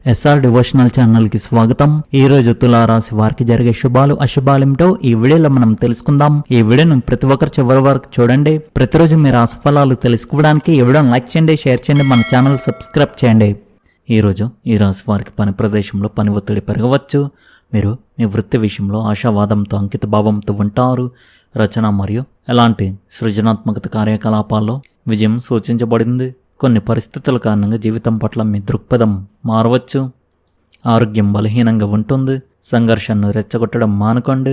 SR devotional channel కి స్వాగతం. ఈ రోజు తులారాశి వారికి జరిగే శుభాలు అశుభాలేమిటో ఈ వీడియోలో మనం తెలుసుకుందాం. ఈ వీడియోను ప్రతి ఒక్కరు చివరి వరకు చూడండి. ప్రతిరోజు మీ రాశి ఫలాలు తెలుసుకోవడానికి ఈ వీడియోను లైక్ చేయండి, షేర్ చేయండి, మన ఛానల్ సబ్స్క్రైబ్ చేయండి. ఈ రోజు ఈ రాశి వారికి పని ప్రదేశంలో పని ఒత్తిడి పెరగవచ్చు. మీరు మీ వృత్తి విషయంలో ఆశావాదంతో అంకిత భావంతో ఉంటారు. రచన మరియు ఎలాంటి సృజనాత్మకత కార్యకలాపాల్లో విజయం సూచించబడింది. కొన్ని పరిస్థితుల కారణంగా జీవితం పట్ల మీ దృక్పథం మారవచ్చు. ఆరోగ్యం బలహీనంగా ఉంటుంది. సంఘర్షణను రెచ్చగొట్టడం మానుకోండి.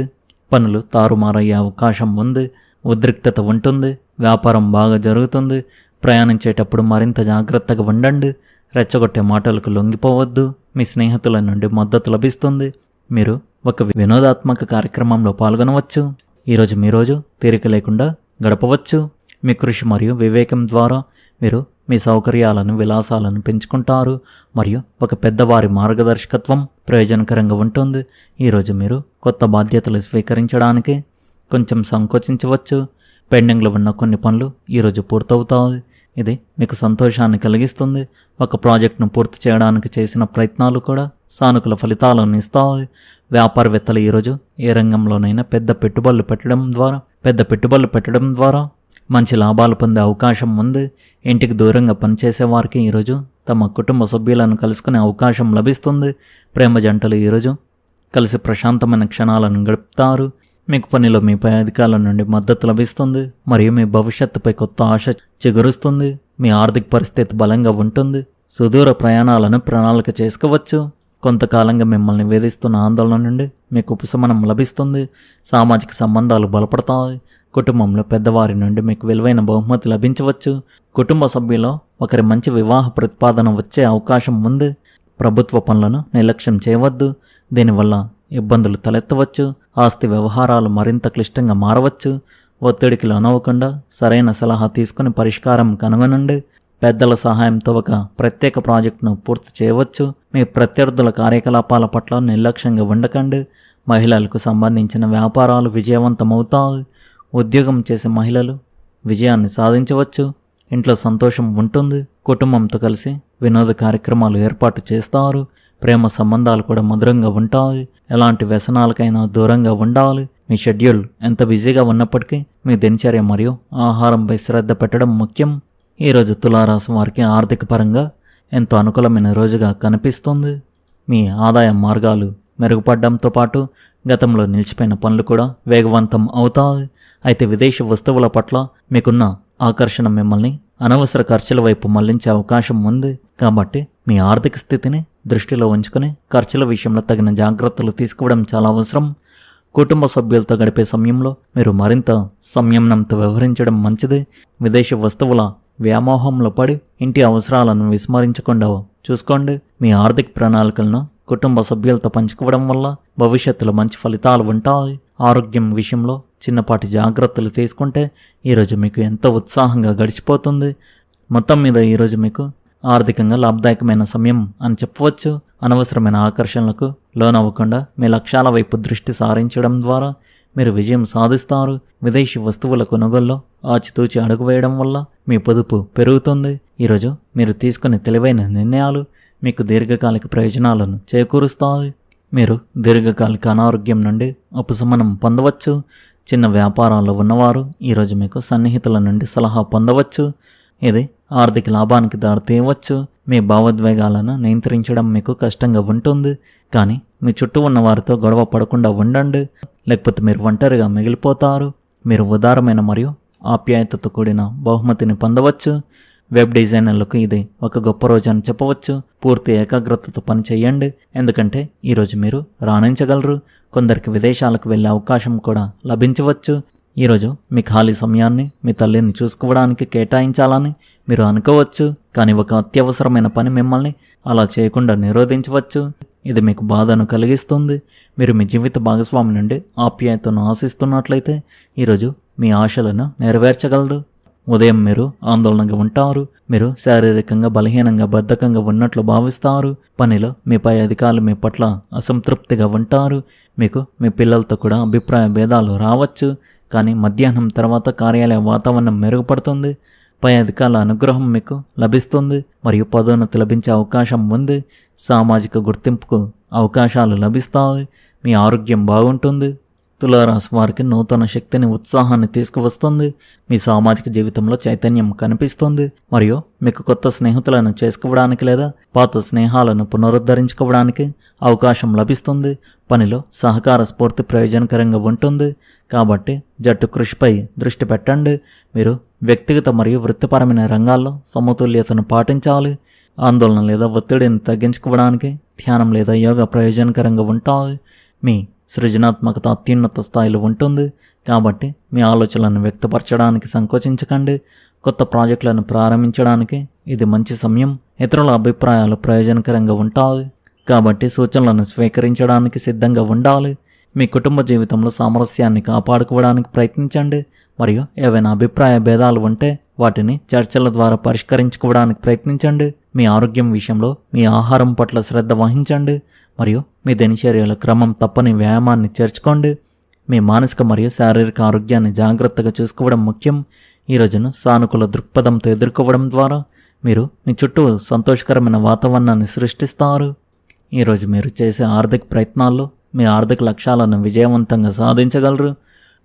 పనులు తారుమారయ్యే అవకాశం ఉంది. ఉద్రిక్తత ఉంటుంది. వ్యాపారం బాగా జరుగుతుంది. ప్రయాణించేటప్పుడు మరింత జాగ్రత్తగా ఉండండి. రెచ్చగొట్టే మాటలకు లొంగిపోవద్దు. మీ స్నేహితుల నుండి మద్దతు లభిస్తుంది. మీరు ఒక వినోదాత్మక కార్యక్రమంలో పాల్గొనవచ్చు. ఈరోజు మీ రోజు తీరిక లేకుండా గడపవచ్చు. మీ కృషి మరియు వివేకం ద్వారా మీరు మీ సౌకర్యాలను విలాసాలను పెంచుకుంటారు మరియు ఒక పెద్దవారి మార్గదర్శకత్వం ప్రయోజనకరంగా ఉంటుంది. ఈరోజు మీరు కొత్త బాధ్యతలు స్వీకరించడానికి కొంచెం సంకోచించవచ్చు. పెండింగ్లో ఉన్న కొన్ని పనులు ఈరోజు పూర్తవుతాయి. ఇది మీకు సంతోషాన్ని కలిగిస్తుంది. ఒక ప్రాజెక్టును పూర్తి చేయడానికి చేసిన ప్రయత్నాలు కూడా సానుకూల ఫలితాలను ఇస్తాయి. వ్యాపారవేత్తలు ఈరోజు ఏ రంగంలోనైనా పెద్ద పెట్టుబడులు పెట్టడం ద్వారా మంచి లాభాలు పొందే అవకాశం ఉంది. ఇంటికి దూరంగా పనిచేసే వారికి ఈరోజు తమ కుటుంబ సభ్యులను కలుసుకునే అవకాశం లభిస్తుంది. ప్రేమ జంటలు ఈరోజు కలిసి ప్రశాంతమైన క్షణాలను గడుపుతారు. మీకు పనిలో మీ పై అధికారుల నుండి మద్దతు లభిస్తుంది మరియు మీ భవిష్యత్తుపై కొత్త ఆశ చిగురుస్తుంది. మీ ఆర్థిక పరిస్థితి బలంగా ఉంటుంది. సుదూర ప్రయాణాలను ప్రణాళిక చేసుకోవచ్చు. కొంతకాలంగా మిమ్మల్ని వేధిస్తున్న ఆందోళన నుండి మీకు ఉపశమనం లభిస్తుంది. సామాజిక సంబంధాలు బలపడతాయి. కుటుంబంలో పెద్దవారి నుండి మీకు విలువైన బహుమతి లభించవచ్చు. కుటుంబ సభ్యుల్లో ఒకరి మంచి వివాహ ప్రతిపాదన వచ్చే అవకాశం ఉంది. ప్రభుత్వ పనులను నిర్లక్ష్యం చేయవద్దు. దీనివల్ల ఇబ్బందులు తలెత్తవచ్చు. ఆస్తి వ్యవహారాలు మరింత క్లిష్టంగా మారవచ్చు. ఒత్తిడికి లోనవ్వకుండా సరైన సలహా తీసుకుని పరిష్కారం కనుగొనండి. పెద్దల సహాయంతో ఒక ప్రత్యేక ప్రాజెక్టును పూర్తి చేయవచ్చు. మీ ప్రత్యర్థుల కార్యకలాపాల పట్ల నిర్లక్ష్యంగా ఉండకండి. మహిళలకు సంబంధించిన వ్యాపారాలు విజయవంతమవుతాయి. ఉద్యోగం చేసే మహిళలు విజయాన్ని సాధించవచ్చు. ఇంట్లో సంతోషం ఉంటుంది. కుటుంబంతో కలిసి వినోద కార్యక్రమాలు ఏర్పాటు చేస్తారు. ప్రేమ సంబంధాలు కూడా మధురంగా ఉంటాయి. ఎలాంటి వ్యసనాలకైనా దూరంగా ఉండాలి. మీ షెడ్యూల్ ఎంత బిజీగా ఉన్నప్పటికీ మీ దినచర్య మరియు ఆహారంపై శ్రద్ధ పెట్టడం ముఖ్యం. ఈరోజు తులారాశి వారికి ఆర్థిక పరంగా ఎంతో అనుకూలమైన రోజుగా కనిపిస్తుంది. మీ ఆదాయ మార్గాలు మెరుగుపడడంతో పాటు గతంలో నిలిచిపోయిన పనులు కూడా వేగవంతం అవుతాయి. అయితే విదేశీ వస్తువుల పట్ల మీకున్న ఆకర్షణ మిమ్మల్ని అనవసర ఖర్చుల వైపు మళ్లించే అవకాశం ఉంది. కాబట్టి మీ ఆర్థిక స్థితిని దృష్టిలో ఉంచుకుని ఖర్చుల విషయంలో తగిన జాగ్రత్తలు తీసుకోవడం చాలా అవసరం. కుటుంబ సభ్యులతో గడిపే సమయంలో మీరు మరింత సంయమనంతో వ్యవహరించడం మంచిది. విదేశీ వస్తువుల వ్యామోహంలో పడి ఇంటి అవసరాలను విస్మరించకుండా చూసుకోండి. మీ ఆర్థిక ప్రణాళికలను కుటుంబ సభ్యులతో పంచుకోవడం వల్ల భవిష్యత్తులో మంచి ఫలితాలు ఉంటాయి. ఆరోగ్యం విషయంలో చిన్నపాటి జాగ్రత్తలు తీసుకుంటే ఈరోజు మీకు ఎంతో ఉత్సాహంగా గడిచిపోతుంది. మొత్తం మీద ఈరోజు మీకు ఆర్థికంగా లాభదాయకమైన సమయం అని చెప్పవచ్చు. అనవసరమైన ఆకర్షణలకు లోనవ్వకుండా మీ లక్ష్యాల వైపు దృష్టి సారించడం ద్వారా మీరు విజయం సాధిస్తారు. విదేశీ వస్తువుల కొనుగోల్లో ఆచితూచి అడుగు వేయడం వల్ల మీ పొదుపు పెరుగుతుంది. ఈరోజు మీరు తీసుకునే తెలివైన నిర్ణయాలు మీకు దీర్ఘకాలిక ప్రయోజనాలను చేకూరుస్తాయి. మీరు దీర్ఘకాలిక అనారోగ్యం నుండి ఉపశమనం పొందవచ్చు. చిన్న వ్యాపారాల్లో ఉన్నవారు ఈరోజు మీకు సన్నిహితుల నుండి సలహా పొందవచ్చు. ఇది ఆర్థిక లాభానికి దారితీయవచ్చు. మీ భావోద్వేగాలను నియంత్రించడం మీకు కష్టంగా ఉంటుంది. కానీ మీ చుట్టూ ఉన్న వారితో గొడవ పడకుండా ఉండండి, లేకపోతే మీరు ఒంటరిగా మిగిలిపోతారు. మీరు ఉదారమైన మరియు ఆప్యాయతతో కూడిన బహుమతిని పొందవచ్చు. వెబ్ డిజైనర్లకు ఇది ఒక గొప్ప రోజు అని చెప్పవచ్చు. పూర్తి ఏకాగ్రతతో పని చేయండి, ఎందుకంటే ఈరోజు మీరు రాణించగలరు. కొందరికి విదేశాలకు వెళ్ళే అవకాశం కూడా లభించవచ్చు. ఈరోజు మీ ఖాళీ సమయాన్ని మీ తల్లిని చూసుకోవడానికి కేటాయించాలని మీరు అనుకోవచ్చు. కానీ ఒక అత్యవసరమైన పని మిమ్మల్ని అలా చేయకుండా నిరోధించవచ్చు. ఇది మీకు బాధను కలిగిస్తుంది. మీరు మీ జీవిత భాగస్వామి నుండి ఆప్యాయతను ఆశిస్తున్నట్లయితే ఈరోజు మీ ఆశలను నెరవేర్చగలదు. ఉదయం మీరు ఆందోళనగా ఉంటారు. మీరు శారీరకంగా బలహీనంగా బద్ధకంగా ఉన్నట్లు భావిస్తారు. పనిలో మీ పై అధికారులు మీ పట్ల అసంతృప్తిగా ఉంటారు. మీకు మీ పిల్లలతో కూడా అభిప్రాయ భేదాలు రావచ్చు. కానీ మధ్యాహ్నం తర్వాత కార్యాలయ వాతావరణం మెరుగుపడుతుంది. పై అధికారుల అనుగ్రహం మీకు లభిస్తుంది మరియు పదోన్నతి లభించే అవకాశం ఉంది. సామాజిక గుర్తింపుకు అవకాశాలు లభిస్తాయి. మీ ఆరోగ్యం బాగుంటుంది. తులారాశి వారికి నూతన శక్తిని, ఉత్సాహాన్ని తీసుకువస్తుంది. మీ సామాజిక జీవితంలో చైతన్యం కనిపిస్తుంది మరియు మీకు కొత్త స్నేహితులను చేసుకోవడానికి లేదా పాత స్నేహాలను పునరుద్ధరించుకోవడానికి అవకాశం లభిస్తుంది. పనిలో సహకార స్ఫూర్తి ప్రయోజనకరంగా ఉంటుంది కాబట్టి జట్టు కృషిపై దృష్టి పెట్టండి. మీరు వ్యక్తిగత మరియు వృత్తిపరమైన రంగాల్లో సమతుల్యతను పాటించాలి. ఆందోళన లేదా ఒత్తిడిని తగ్గించుకోవడానికి ధ్యానం లేదా యోగా ప్రయోజనకరంగా ఉంటాయి. మీ సృజనాత్మకత అత్యున్నత స్థాయిలో ఉంటుంది కాబట్టి మీ ఆలోచనలను వ్యక్తపరచడానికి సంకోచించకండి. కొత్త ప్రాజెక్టులను ప్రారంభించడానికి ఇది మంచి సమయం. ఇతరుల అభిప్రాయాలు ప్రయోజనకరంగా ఉంటాయి కాబట్టి సూచనలను స్వీకరించడానికి సిద్ధంగా ఉండాలి. మీ కుటుంబ జీవితంలో సామరస్యాన్ని కాపాడుకోవడానికి ప్రయత్నించండి మరియు ఏవైనా అభిప్రాయ భేదాలు ఉంటే వాటిని చర్చల ద్వారా పరిష్కరించుకోవడానికి ప్రయత్నించండి. మీ ఆరోగ్యం విషయంలో మీ ఆహారం పట్ల శ్రద్ధ వహించండి మరియు మీ దినచర్యల క్రమం తప్పని వ్యాయామాన్ని చేర్చుకోండి. మీ మానసిక మరియు శారీరక ఆరోగ్యాన్ని జాగ్రత్తగా చూసుకోవడం ముఖ్యం. ఈ రోజును సానుకూల దృక్పథంతో ఎదుర్కోవడం ద్వారా మీరు మీ చుట్టూ సంతోషకరమైన వాతావరణాన్ని సృష్టిస్తారు. ఈరోజు మీరు చేసే ఆర్థిక ప్రయత్నాల్లో మీ ఆర్థిక లక్ష్యాలను విజయవంతంగా సాధించగలరు.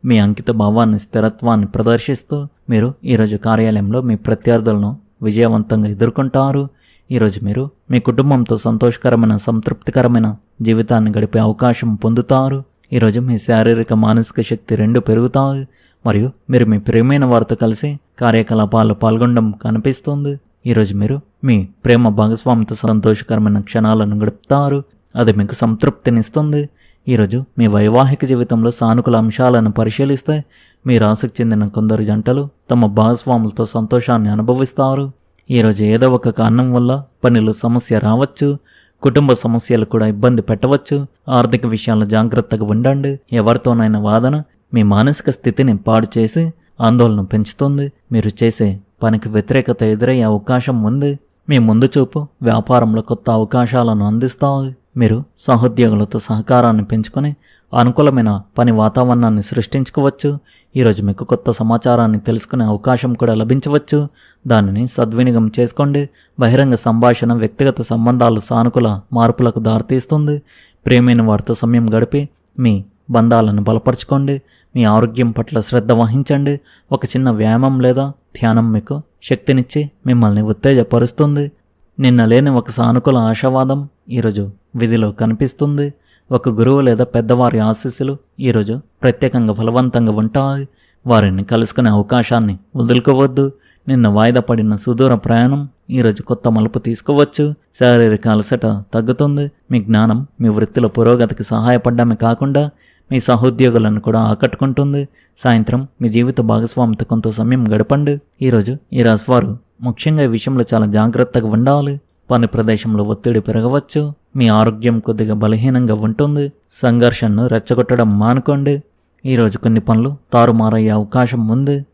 మీ అంకిత భావాన్ని, స్థిరత్వాన్ని ప్రదర్శిస్తూ మీరు ఈరోజు కార్యాలయంలో మీ ప్రత్యర్థులను విజయవంతంగా ఎదుర్కొంటారు. ఈరోజు మీరు మీ కుటుంబంతో సంతోషకరమైన, సంతృప్తికరమైన జీవితాన్ని గడిపే అవకాశం పొందుతారు. ఈరోజు మీ శారీరక, మానసిక శక్తి రెండు పెరుగుతాయి మరియు మీరు మీ ప్రియమైన వారితో కలిసి కార్యకలాపాల్లో పాల్గొనడం కనిపిస్తుంది. ఈరోజు మీరు మీ ప్రేమ భాగస్వామితో సంతోషకరమైన క్షణాలను గడుపుతారు. అది మీకు సంతృప్తినిస్తుంది. ఈరోజు మీ వైవాహిక జీవితంలో సానుకూల అంశాలను పరిశీలిస్తే మీ రాశికి చెందిన కొందరు జంటలు తమ భాగస్వాములతో సంతోషాన్ని అనుభవిస్తారు. ఈరోజు ఏదో ఒక కారణం వల్ల పనిలో సమస్య రావచ్చు. కుటుంబ సమస్యలు కూడా ఇబ్బంది పెట్టవచ్చు. ఆర్థిక విషయాల్లో జాగ్రత్తగా ఉండండి. ఎవరితోనైనా వాదన మీ మానసిక స్థితిని పాడు చేసి ఆందోళన పెంచుతుంది. మీరు చేసే పనికి వ్యతిరేకత ఎదురయ్యే అవకాశం ఉంది. మీ ముందు చూపు వ్యాపారంలో కొత్త అవకాశాలను అందిస్తాయి. మీరు సహోద్యోగులతో సహకారాన్ని పెంచుకొని అనుకూలమైన పని వాతావరణాన్ని సృష్టించుకోవచ్చు. ఈరోజు మీకు కొత్త సమాచారాన్ని తెలుసుకునే అవకాశం కూడా లభించవచ్చు. దానిని సద్వినియోగం చేసుకోండి. బహిరంగ సంభాషణ వ్యక్తిగత సంబంధాలు సానుకూల మార్పులకు దారితీస్తుంది. ప్రియమైన వారితో సమయం గడిపి మీ బంధాలను బలపరచుకోండి. మీ ఆరోగ్యం పట్ల శ్రద్ధ వహించండి. ఒక చిన్న వ్యాయామం లేదా ధ్యానం మీకు శక్తినిచ్చి మిమ్మల్ని ఉత్తేజపరుస్తుంది. నిన్న లేని ఒక సానుకూల ఆశావాదం ఈరోజు విధిలో కనిపిస్తుంది. ఒక గురువు లేదా పెద్దవారి ఆశీస్సులు ఈరోజు ప్రత్యేకంగా ఫలవంతంగా ఉంటాయి. వారిని కలుసుకునే అవకాశాన్ని వదులుకోవద్దు. నిన్న వాయిదా పడిన సుదూర ప్రయాణం ఈరోజు కొత్త మలుపు తీసుకోవచ్చు. శారీరక అలసట తగ్గుతుంది. మీ జ్ఞానం మీ వృత్తిలో పురోగతికి సహాయపడమే కాకుండా మీ సహోద్యోగులను కూడా ఆకట్టుకుంటుంది. సాయంత్రం మీ జీవిత భాగస్వామితో కొంత సమయం గడపండి. ఈరోజు ఈ రాశివారు ముఖ్యంగా ఈ విషయంలో చాలా జాగ్రత్తగా ఉండాలి. పని ప్రదేశంలో ఒత్తిడి పెరగవచ్చు. మీ ఆరోగ్యం కొద్దిగా బలహీనంగా ఉంటుంది. సంఘర్షణను రెచ్చగొట్టడం మానుకోండి. ఈరోజు కొన్ని పనులు తారుమారయ్యే అవకాశం ఉంది.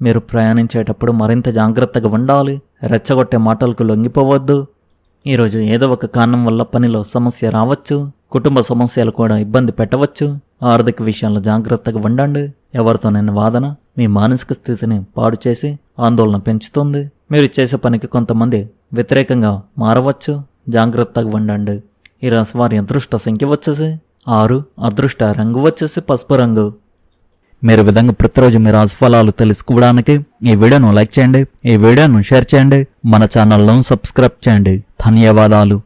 మీరు ప్రయాణించేటప్పుడు మరింత జాగ్రత్తగా ఉండాలి. రెచ్చగొట్టే మాటలకు లొంగిపోవద్దు. ఈరోజు ఏదో ఒక కారణం వల్ల పనిలో సమస్య రావచ్చు. కుటుంబ సమస్యలు కూడా ఇబ్బంది పెట్టవచ్చు. ఆర్థిక విషయాల్లో జాగ్రత్తగా ఉండండి. ఎవరితోనైనా వాదన మీ మానసిక స్థితిని పాడు చేసి ఆందోళన పెంచుతుంది. మీరు చేసే పనికి కొంతమంది వ్యతిరేకంగా మారవచ్చు. జాగ్రత్తగా ఉండండి. ఈ రాశి వారి అదృష్ట సంఖ్య వచ్చేసి 6. అదృష్ట రంగు వచ్చేసి పసుపు రంగు. మీరు విధంగా ప్రతిరోజు మీ రాశి ఫలాలు తెలుసుకోవడానికి ఈ వీడియోను లైక్ చేయండి. ఈ వీడియోను షేర్ చేయండి. మన ఛానల్ను సబ్స్క్రైబ్ చేయండి. ధన్యవాదాలు.